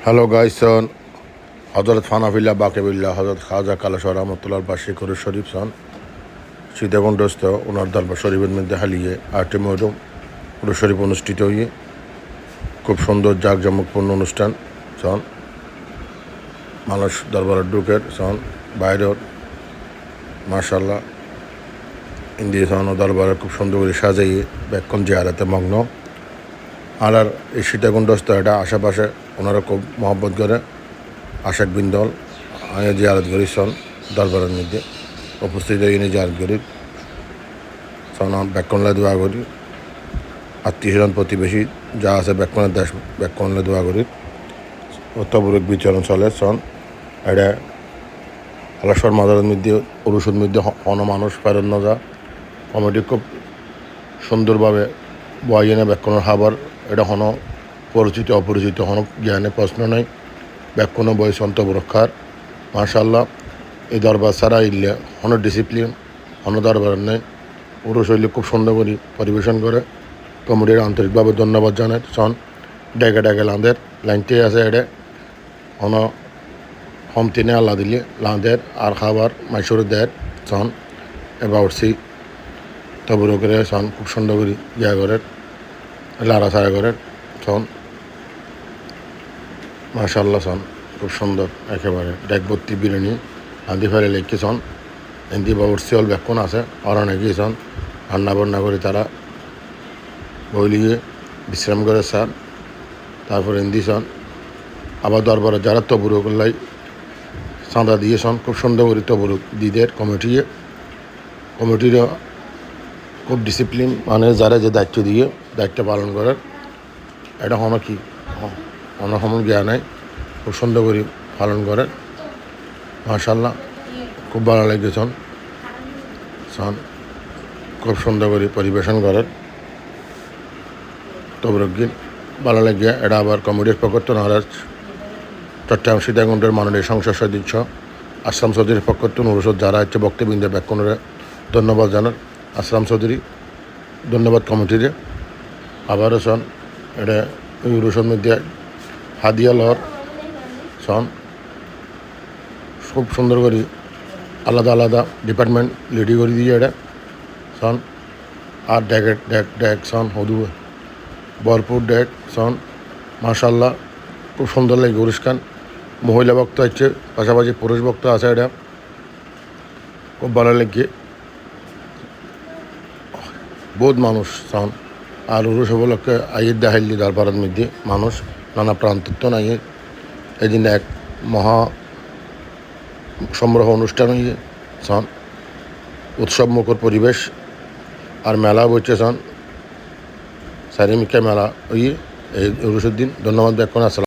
Hello guys, সন হজরত ফানাফিল্লা বাকেবিল্লা হজরত খাজা কালাসর রহমতুল্লাহ বাসী করে শরীফ সন সীতাকুণ্ডস্থ ওনার দরবার শরীফের মধ্যে হালিয়ে 8 মুহররম পুরো শরীফ অনুষ্ঠিত হয়ে খুব সুন্দর জাঁকজমকপূর্ণ অনুষ্ঠান সন মানুষ দরবারের ঢুকের সন বাইরের মাশাল্লাহ ইন্দিয়া সন দরবারে খুব সুন্দর করে সাজাইয়ে বেক্ষণ জিয়ারাতে মগ্ন আর এই সীতাকুণ্ডস্থ এটা আশেপাশে ওনারা খুব মহব্বত করে আশাক বিন্দল আয় জিয়ারত করি সন দরবারের মধ্যে উপস্থিত হয়ে জিয়ারত করি সন বেক্ষণলে দোয়া করি আত্মীয় স্বজন প্রতিবেশী যা আছে বেক্ষণের দেশ বেক্ষণলে দোয়া করি অত্যাবরক বিচরণ চলে সন এটা আলাসর মাদারের মধ্যে পুরুষের মধ্যে অন মানুষ ফেরত না যা কমিটি খুব সুন্দরভাবে বয় এনে বেক্ষণের হাবার এটা হন পরিচিত অপরিচিত হন জ্ঞানে প্রশ্ন নেই ব্যাকরণ বই সন্ত রক্ষার মাশাল্লাহ এই দরবার ছাড়া ইল্লে হন ডিসিপ্লিন হন দরবার নেই পুরুষ হইলে খুব সুন্দর করে পরিবেশন করে কমিটির আন্তরিকভাবে ধন্যবাদ জানায় সন ডেকে ডেকে লাঁদের লাইনতে আছে এডে হন হম তিনে আল্লাহ দিলে লাঁদের আর খাবার মাইসুর দেয় সন এবার উঠছি তবুর করে সন খুব সুন্দর করে ইয়া করে লাড়া ছাড়া করে সন মাশাল্লাহ সন খুব সুন্দর একেবারে ডেকবর্তি বিরিয়ানি আদি ফেলে লেখি সন এন্দি বাবুরসি হল বেক্ষণ আছে ওরা নাকি সন রান্না বান্না করে তারা বইলিয়ে বিশ্রাম করে স্যার তারপর এন্দি সন আবার দরবারে যারা তবুরু করলাই চাঁদা দিয়ে সন খুব সুন্দর করে তবুরু দিদের কমিটির খুব ডিসিপ্লিন মানে যারা যে দায়িত্ব দিয়ে দায়িত্ব পালন করার এটা হনো কি অনেক সময় জ্ঞান নাই খুব সুন্দর করে পালন করে মাশাল্লাহ খুব ভালো লেগেছেন সন খুব সুন্দর করে পরিবেশন করেন তবরজ্ঞিন ভালো লাগে এটা আবার কমিটির পক্ষ নারাজ চট্টগ্রাম সীতাকুণ্ডের মাননীয় সংসদ সদস্য আসলাম চৌধুরীর পক্ষ অনুরোধ যারা হচ্ছে বক্তবৃন্দে ব্যাকরণের ধন্যবাদ জানান আসলাম চৌধুরী ধন্যবাদ কমিটিরে আবারও সন এটা ইউরোসের মধ্যে হাদিয়া লহর সন খুব সুন্দর করে আলাদা আলাদা ডিপার্টমেন্ট রেডি করে দিয়ে এটা সন আর ডেক সন হদু ভরপুর ডেক সন মাশাল্লাহ খুব সুন্দর লাগে অনুষ্ঠান মহিলা বক্তা হচ্ছে পাশাপাশি পুরুষ বক্তা আছে এটা খুব ভালো লাগে বহুত মানুষ সন আর উরুষ উপলক্ষে আইয়ের দেখাইলি দরবারের মধ্যে মানুষ নানা প্রান্ত নাই এই দিন এক মহা সমারোহ অনুষ্ঠান হয়ে সন উৎসব মুখর পরিবেশ আর মেলা বসছে সন চারিমিকা মেলা হয়ে এই উরুষের দিন ধন্যবাদ ব্যাখ্যা আসসালাম।